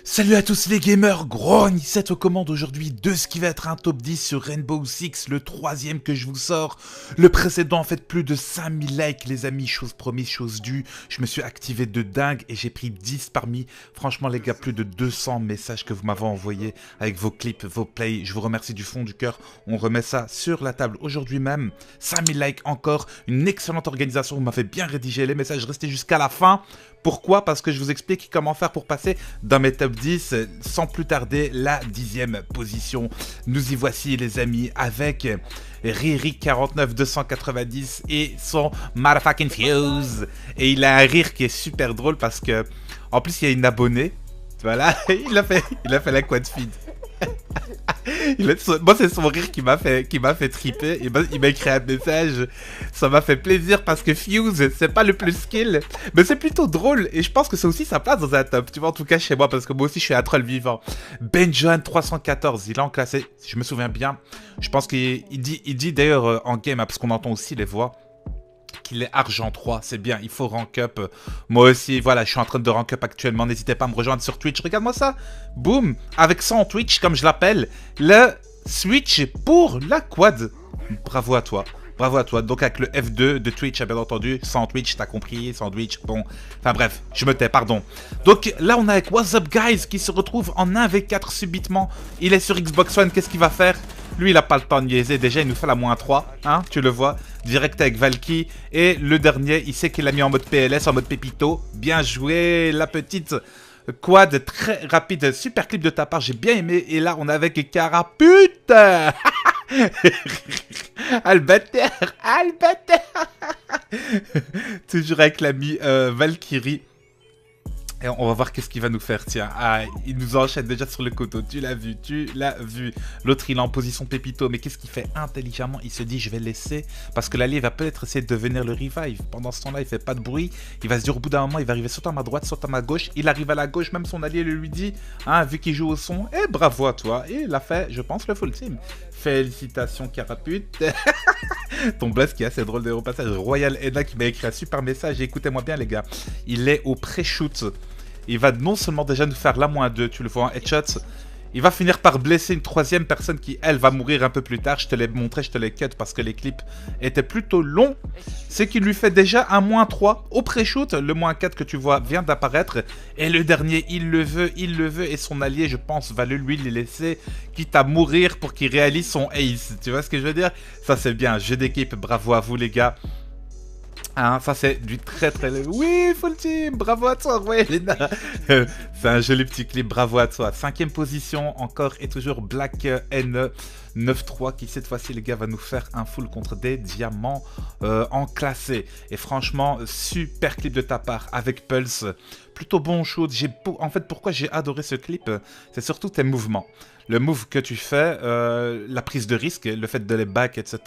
Salut à tous les gamers, Grogne, cette commande aujourd'hui de ce qui va être un top 10 sur Rainbow Six, le troisième que je vous sors. Le précédent en fait plus de 5000 likes les amis, chose promise, chose due. Je me suis activé de dingue et j'ai pris 10 parmi. Franchement les gars, plus de 200 messages que vous m'avez envoyés avec vos clips, vos plays. Je vous remercie du fond du cœur, on remet ça sur la table aujourd'hui même. 5000 likes encore, une excellente organisation, vous m'avez bien rédigé les messages, restez jusqu'à la fin. Pourquoi? Parce que je vous explique comment faire pour passer dans mes top 10 sans plus tarder la 10e position. Nous y voici les amis avec Riri49290 et son motherfucking Fuse. Et il a un rire qui est super drôle parce que en plus il y a une abonnée. Voilà, il a fait la quad feed. Moi c'est son rire qui m'a fait triper. Et il m'a écrit un message. Ça m'a fait plaisir parce que Fuse c'est pas le plus skill, mais c'est plutôt drôle. Et je pense que c'est aussi sa place dans un top. Tu vois, en tout cas chez moi, parce que moi aussi je suis un troll vivant. Benjohan314, il est en classé, si je me souviens bien. Je pense qu'il dit d'ailleurs en game, parce qu'on entend aussi les voix, qu'il est argent 3, c'est bien, il faut rank up. Moi aussi, voilà, je suis en train de rank up actuellement, n'hésitez pas à me rejoindre sur Twitch, regarde-moi ça, boum, avec 100 Twitch, comme je l'appelle, le switch pour la quad. Bravo à toi. Bravo à toi. Donc avec le F2 de Twitch, bien entendu, sans Twitch, t'as compris, sandwich, bon. Enfin bref, je me tais, pardon. Donc là, on est avec What's Up Guys qui se retrouve en 1v4 subitement. Il est sur Xbox One, qu'est-ce qu'il va faire? Lui, il a pas le temps de niaiser. Déjà, il nous fait la -3, hein, tu le vois. Direct avec Valky. Et le dernier, il sait qu'il a mis en mode PLS, en mode Pépito. Bien joué, la petite quad très rapide. Super clip de ta part, j'ai bien aimé. Et là, on est avec Cara. Putain. Albater. Toujours avec l'ami Valkyrie. Et on va voir qu'est-ce qu'il va nous faire, tiens. Ah, il nous enchaîne déjà sur le coteau, tu l'as vu. L'autre, il est en position pépito, mais qu'est-ce qu'il fait intelligemment? Il se dit, je vais laisser, parce que l'allié va peut-être essayer de devenir le revive. Pendant ce temps-là, il fait pas de bruit. Il va se dire, au bout d'un moment, il va arriver soit à ma droite, soit à ma gauche. Il arrive à la gauche, même son allié le lui dit, hein, vu qu'il joue au son. Et bravo à toi. Et il a fait, je pense, le full team. Félicitations, Carapute. Ton blast qui est assez drôle de repassage. Royal Edna qui m'a écrit un super message. Et écoutez-moi bien, les gars. Il est au pré-shoot. Il va non seulement déjà nous faire la -2, tu le vois en headshot. Il va finir par blesser une troisième personne qui, elle, va mourir un peu plus tard. Je te l'ai montré, je te l'ai cut parce que les clips étaient plutôt longs. C'est qu'il lui fait déjà un -3 au pré-shoot. Le -4 que tu vois vient d'apparaître. Et le dernier, il le veut. Et son allié, je pense, va lui les laisser, quitte à mourir pour qu'il réalise son ace. Tu vois ce que je veux dire? Ça, c'est bien. Jeu d'équipe. Bravo à vous, les gars. Hein, ça c'est du très. Oui, full team, bravo à toi, ouais, Lena. C'est un joli petit clip, bravo à toi. 5e position, encore et toujours Black N 9-3 qui cette fois-ci, les gars, va nous faire un full contre des diamants en classé. Et franchement, super clip de ta part avec Pulse. Plutôt bon shoot. En fait, pourquoi j'ai adoré ce clip, c'est surtout tes mouvements. Le move que tu fais, la prise de risque, le fait de les back, etc.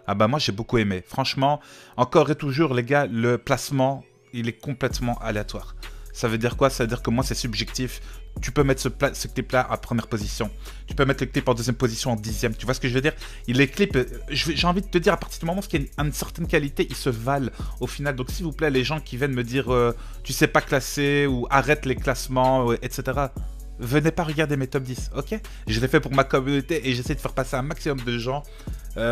Ah bah moi j'ai beaucoup aimé. Franchement, encore et toujours les gars, le placement, il est complètement aléatoire. Ça veut dire quoi? Ça veut dire que moi c'est subjectif. Tu peux mettre ce clip-là à première position. Tu peux mettre le clip en deuxième position, en 10e. Tu vois ce que je veux dire? Les clips, j'ai envie de te dire, à partir du moment où il y a une certaine qualité, ils se valent au final. Donc s'il vous plaît, les gens qui viennent me dire tu sais pas classer ou arrête les classements, etc. Venez pas regarder mes top 10, ok? Je l'ai fait pour ma communauté et j'essaie de faire passer un maximum de gens.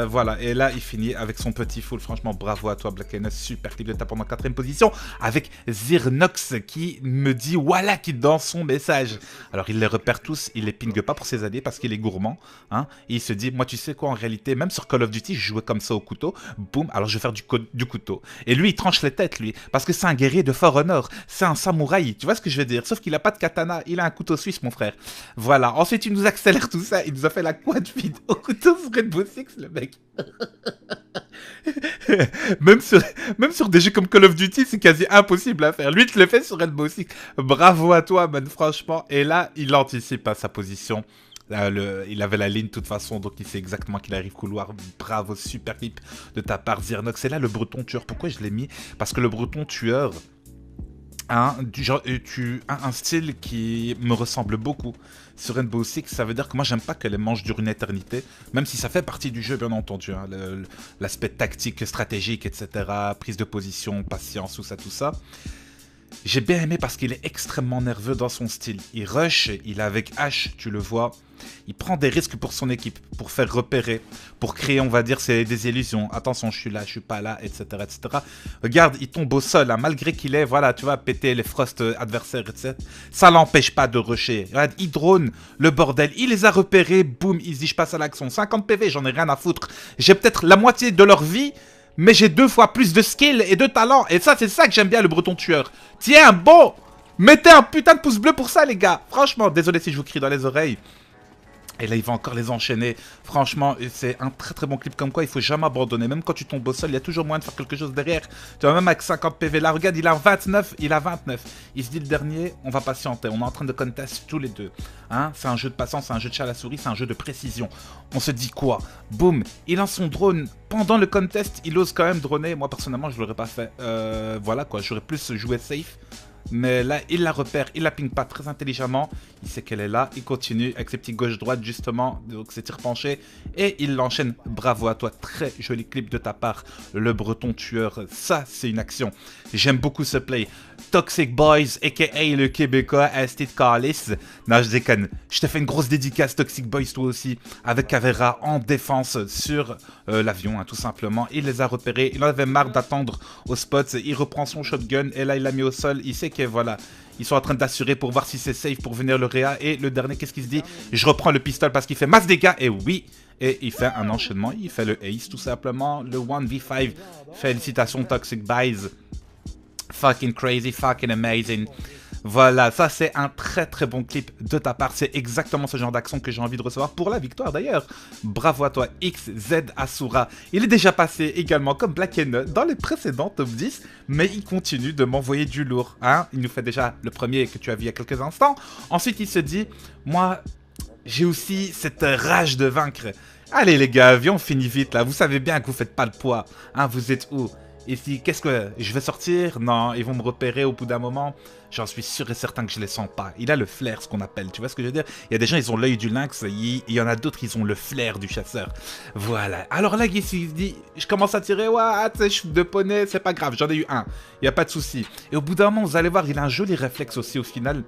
Voilà, et là il finit avec son petit full. Franchement, bravo à toi, Black N, super clip de ta pendant 4e position. Avec Zirnox qui me dit voilà, qui dans son message. Alors il les repère tous, il les pingue pas pour ses alliés parce qu'il est gourmand. Hein, et il se dit, moi tu sais quoi, en réalité, même sur Call of Duty, je jouais comme ça au couteau. Boum, alors je vais faire du couteau. Et lui il tranche les têtes, lui, parce que c'est un guerrier de For Honor. C'est un samouraï, tu vois ce que je veux dire? Sauf qu'il a pas de katana, il a un couteau suisse, mon frère. Voilà, ensuite il nous accélère tout ça, il nous a fait la quad feed au couteau sur Rainbow Six, le mec. même sur des jeux comme Call of Duty, c'est quasi impossible à faire. Lui, tu le fais sur Rainbow Six. Bravo à toi, man, franchement. Et là, il anticipe à sa position. Il avait la ligne de toute façon, donc il sait exactement qu'il arrive couloir. Bravo, super clip de ta part, Zirnox. Et là, le breton tueur, pourquoi je l'ai mis? Parce que le breton tueur a un style qui me ressemble beaucoup sur Rainbow Six. Ça veut dire que moi j'aime pas que les manches durent une éternité, même si ça fait partie du jeu bien entendu, hein, l'aspect tactique, stratégique, etc., prise de position, patience, tout ça. J'ai bien aimé parce qu'il est extrêmement nerveux dans son style. Il rush, il est avec H, tu le vois. Il prend des risques pour son équipe, pour faire repérer, pour créer, on va dire, des illusions. Attention, je suis là, je suis pas là, etc. etc. Regarde, il tombe au sol, hein, malgré qu'il ait, voilà, tu vois, pété les frosts adversaires, etc. Ça l'empêche pas de rusher. Regarde, il drone le bordel, il les a repérés, boum, il se dit, je passe à l'action. 50 PV, j'en ai rien à foutre. J'ai peut-être la moitié de leur vie, mais j'ai 2 fois plus de skill et de talent. Et ça, c'est ça que j'aime bien, le breton tueur. Tiens, bon, mettez un putain de pouce bleu pour ça, les gars. Franchement, désolé si je vous crie dans les oreilles. Et là, il va encore les enchaîner. Franchement, c'est un très très bon clip comme quoi il faut jamais abandonner. Même quand tu tombes au sol, il y a toujours moyen de faire quelque chose derrière. Tu vois, même avec 50 PV, là, regarde, il a 29, il a 29. Il se dit le dernier, on va patienter. On est en train de contest tous les deux. Hein, c'est un jeu de patience, c'est un jeu de chat à la souris, c'est un jeu de précision. On se dit quoi? Boum, il lance son drone. Pendant le contest, il ose quand même droner. Moi, personnellement, je l'aurais pas fait. Voilà quoi, j'aurais plus joué safe. Mais là, il la repère, il la ping pas très intelligemment. Il sait qu'elle est là, il continue avec ses petits gauche-droite justement, donc ses tirs penchés. Et il l'enchaîne. Bravo à toi, très joli clip de ta part, le breton tueur. Ça, c'est une action. J'aime beaucoup ce play. Toxic Boys, a.k.a. le Québécois, Astrid Carlis. Non, je déconne. Je te fais une grosse dédicace, Toxic Boys, toi aussi, avec Caveira en défense sur l'avion, hein, tout simplement. Il les a repérés, il en avait marre d'attendre au spot. Il reprend son shotgun et là, il l'a mis au sol. Il sait que voilà, ils sont en train d'assurer pour voir si c'est safe pour venir le réa. Et le dernier, qu'est-ce qu'il se dit? Je reprends le pistolet parce qu'il fait masse dégâts. Et oui, et il fait un enchaînement. Il fait le ace, tout simplement. Le 1v5. Félicitations, Toxic Boys. Fucking crazy, fucking amazing. Voilà, ça c'est un très très bon clip de ta part. C'est exactement ce genre d'action que j'ai envie de recevoir pour la victoire d'ailleurs. Bravo à toi, XZ Asura. Il est déjà passé également comme Black N dans les précédents top 10, mais il continue de m'envoyer du lourd. Hein, il nous fait déjà le premier que tu as vu il y a quelques instants. Ensuite, il se dit, moi, j'ai aussi cette rage de vaincre. Allez les gars, viens, on finit vite là. Vous savez bien que vous faites pas le poids. Hein, vous êtes où? Ici, qu'est-ce que... Je vais sortir? Non, ils vont me repérer au bout d'un moment. J'en suis sûr et certain que je les sens pas. Il a le flair, ce qu'on appelle. Tu vois ce que je veux dire? Il y a des gens, ils ont l'œil du lynx. Il y en a d'autres, ils ont le flair du chasseur. Voilà. Alors là, il se dit, je commence à tirer. Ouais, tu sais, je suis de poney, c'est pas grave. J'en ai eu un. Il n'y a pas de souci. Et au bout d'un moment, vous allez voir, il a un joli réflexe aussi au final.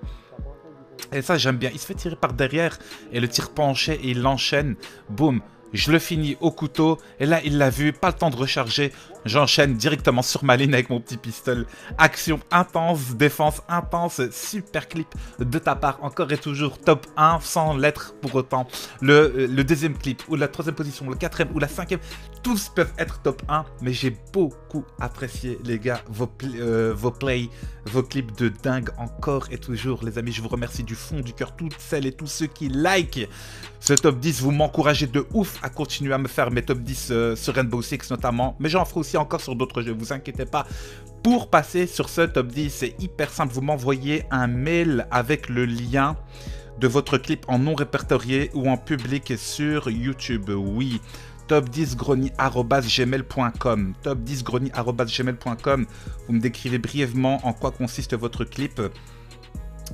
Et ça, j'aime bien. Il se fait tirer par derrière. Et le tir penché, et il l'enchaîne. Boum. Je le finis au couteau, et là il l'a vu, pas le temps de recharger, j'enchaîne directement sur ma ligne avec mon petit pistolet. Action intense, défense intense, super clip de ta part, encore et toujours top 1 sans l'être pour autant. Le deuxième clip, ou la troisième position, le quatrième, ou la cinquième, tous peuvent être top 1, mais j'ai beaucoup apprécié les gars, vos plays, vos clips de dingue encore et toujours les amis. Je vous remercie du fond du cœur, toutes celles et tous ceux qui like ce top 10, vous m'encouragez de ouf à continuer à me faire mes top 10 sur Rainbow Six notamment, mais j'en ferai aussi encore sur d'autres jeux, vous inquiétez pas. Pour passer sur ce top 10, c'est hyper simple, vous m'envoyez un mail avec le lien de votre clip en non répertorié ou en public sur YouTube, oui. top10grogny@gmail.com, top10grogny@gmail.com. Vous me décrivez brièvement en quoi consiste votre clip.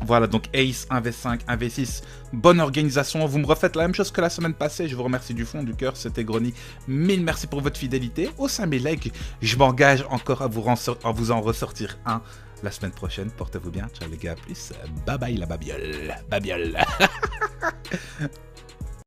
Voilà, donc Ace, 1v5, 1v6, bonne organisation. Vous me refaites la même chose que la semaine passée. Je vous remercie du fond du cœur, c'était Grogny. Mille merci pour votre fidélité. Au sein de mes likes, je m'engage encore à vous en ressortir un la semaine prochaine. Portez-vous bien. Ciao les gars, à plus. Bye bye la babiole. Babiole.